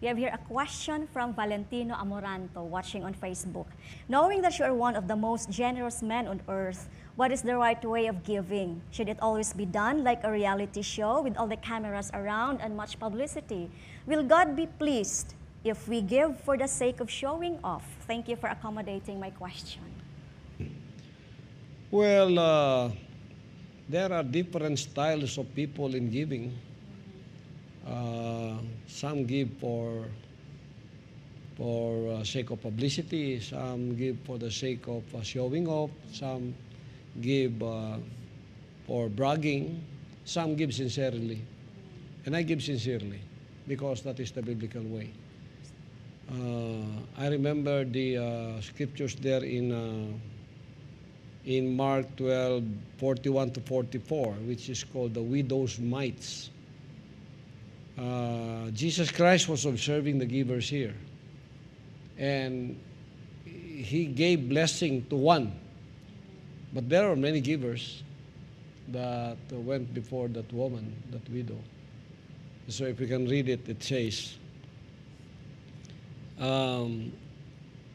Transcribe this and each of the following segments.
We have here a question from Valentino Amoranto watching on Facebook. Knowing that you are one of the most generous men on earth, what is the right way of giving? Should it always be done like a reality show with all the cameras around and much publicity? Will God be pleased if we give for the sake of showing off? Thank you for accommodating my question. Well, there are different styles of people in giving. Some give for sake of publicity, some give for the sake of showing off, some give for bragging, some give sincerely. And I give sincerely because that is the biblical way. I remember the scriptures there in Mark 12:41-44, which is called the widow's mites. Jesus Christ was observing the givers here. And he gave blessing to one. But there are many givers that went before that woman, that widow. So if we can read it, it says, can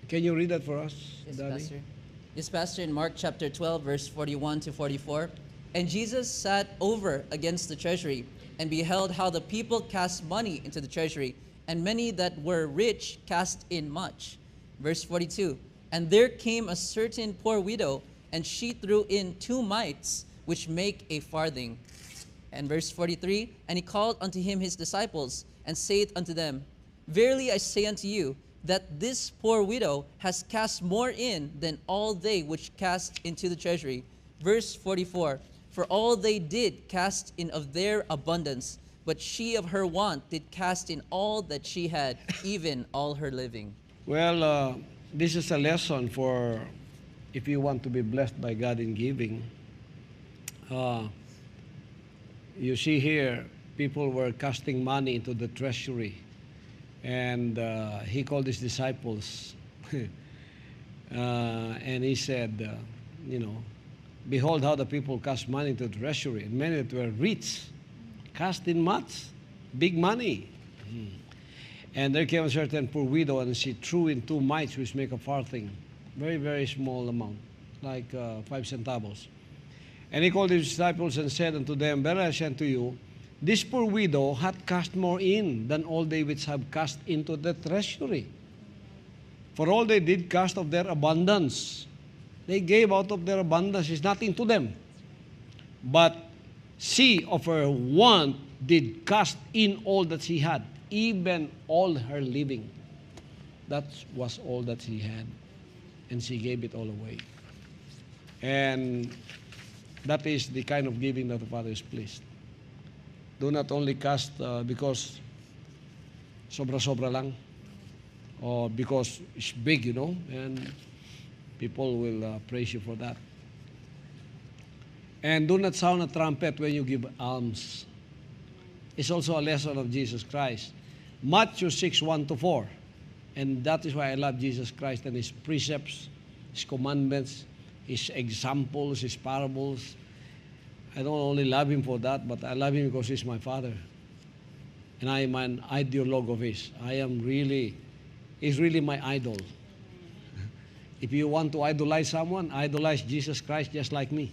you read that for us, Yes, Daddy? Pastor. Yes, Pastor, in Mark chapter 12, verse 41-44. And Jesus sat over against the treasury and beheld how the people cast money into the treasury, and many that were rich cast in much. Verse 42. And there came a certain poor widow, and she threw in 2 mites, which make a farthing. And verse 43. And he called unto him his disciples, and saith unto them, Verily I say unto you, that this poor widow has cast more in than all they which cast into the treasury. Verse 44. For all they did cast in of their abundance, but she of her want did cast in all that she had, even all her living. Well, this is a lesson for if you want to be blessed by God in giving. You see here, people were casting money into the treasury. And he called his disciples. And he said, behold how the people cast money into the treasury. And many that were rich cast in much, big money. And there came a certain poor widow, and she threw in 2 mites, which make a farthing. Very, very small amount, like 5 centavos. And he called his disciples and said unto them, Verily I say unto you, this poor widow hath cast more in than all they which have cast into the treasury. For all they did cast of their abundance. They gave out of their abundance, is nothing to them. But she of her want did cast in all that she had, even all her living. That was all that she had. And she gave it all away. And that is the kind of giving that the Father is pleased. Do not only cast because sobra-sobra lang, or because it's big, and people will praise you for that. And do not sound a trumpet when you give alms. It's also a lesson of Jesus Christ. Matthew 6:1-4. And that is why I love Jesus Christ and His precepts, His commandments, His examples, His parables. I don't only love Him for that, but I love Him because He's my Father. And I am an ideologue of His. He's really my idol. If you want to idolize someone, idolize Jesus Christ just like me.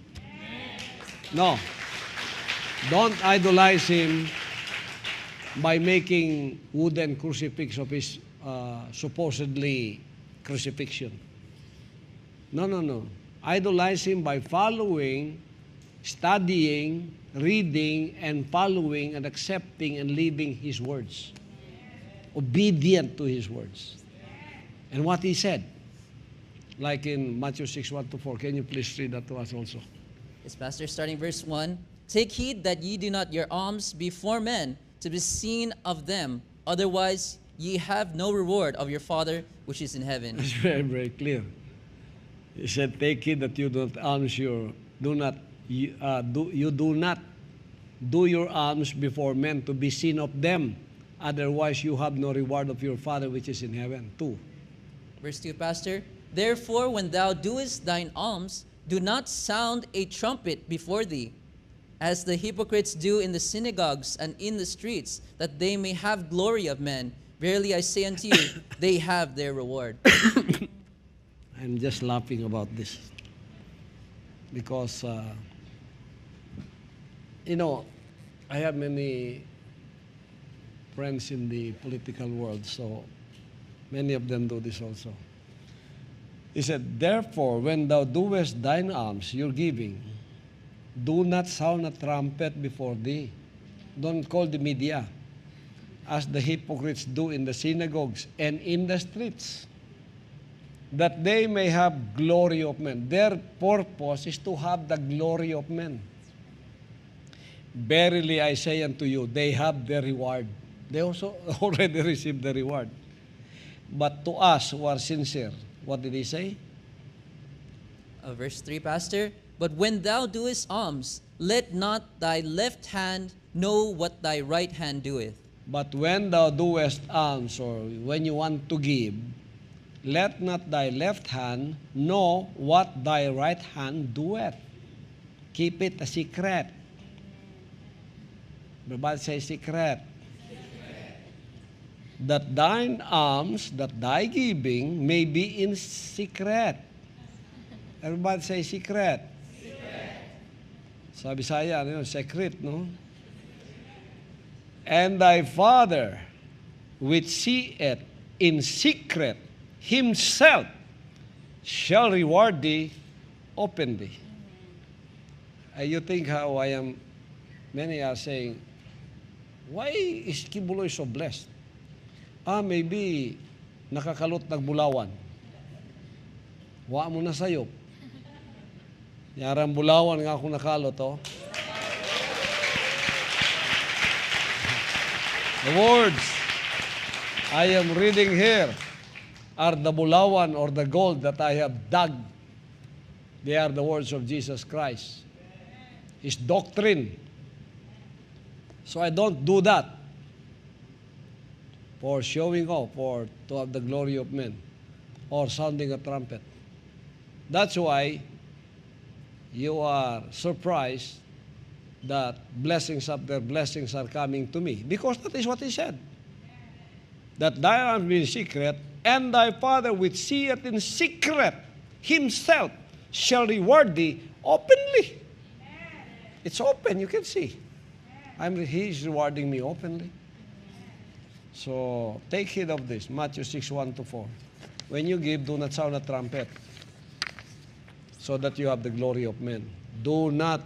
No. Don't idolize Him by making wooden crucifix of His supposedly crucifixion. No. Idolize Him by following, studying, reading, and following, and accepting, and living His words. Obedient to His words. And what He said. Like in Matthew 6:1-4. Can you please read that to us also? Yes, Pastor, starting verse 1. Take heed that ye do not your alms before men to be seen of them. Otherwise ye have no reward of your Father which is in heaven. It's very, very clear. He said, take heed that you do not do your alms before men to be seen of them. Otherwise you have no reward of your Father which is in heaven. 2. Verse 2, Pastor. Therefore, when thou doest thine alms, do not sound a trumpet before thee, as the hypocrites do in the synagogues and in the streets, that they may have glory of men. Verily I say unto you, they have their reward. I'm just laughing about this because, I have many friends in the political world, so many of them do this also. He said, therefore, when thou doest thine alms, your giving, do not sound a trumpet before thee. Don't call the media, as the hypocrites do in the synagogues and in the streets, that they may have glory of men. Their purpose is to have the glory of men. Verily I say unto you, they have their reward. They also already received the reward. But to us who are sincere, what did he say? Verse 3, Pastor. But when thou doest alms, let not thy left hand know what thy right hand doeth. But when thou doest alms, or when you want to give, let not thy left hand know what thy right hand doeth. Keep it a secret. Everybody say secret. That thine alms, that thy giving may be in secret. Everybody say secret. Sa Bisaya, secret, no? And thy Father, which seeth in secret, himself shall reward thee openly. You think how I am, many are saying, why is Quiboloy so blessed? Maybe nakakalot nagbulawan. Wa mo na sayop. Yarang bulawan nga ako nakalot, oh. The words I am reading here are the bulawan or the gold that I have dug. They are the words of Jesus Christ. His doctrine. So I don't do that for showing off or to have the glory of men or sounding a trumpet. That's why you are surprised that blessings after blessings are coming to me. Because that is what he said. That thy alms be in secret, and thy Father which seeth in secret himself shall reward thee openly. It's open, you can see. He's rewarding me openly. So take heed of this. Matthew 6:1-4. When you give, do not sound a trumpet, so that you have the glory of men. Do not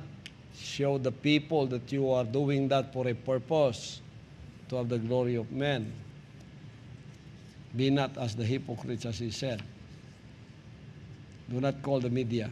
show the people that you are doing that for a purpose, to have the glory of men. Be not as the hypocrites, as he said. Do not call the media.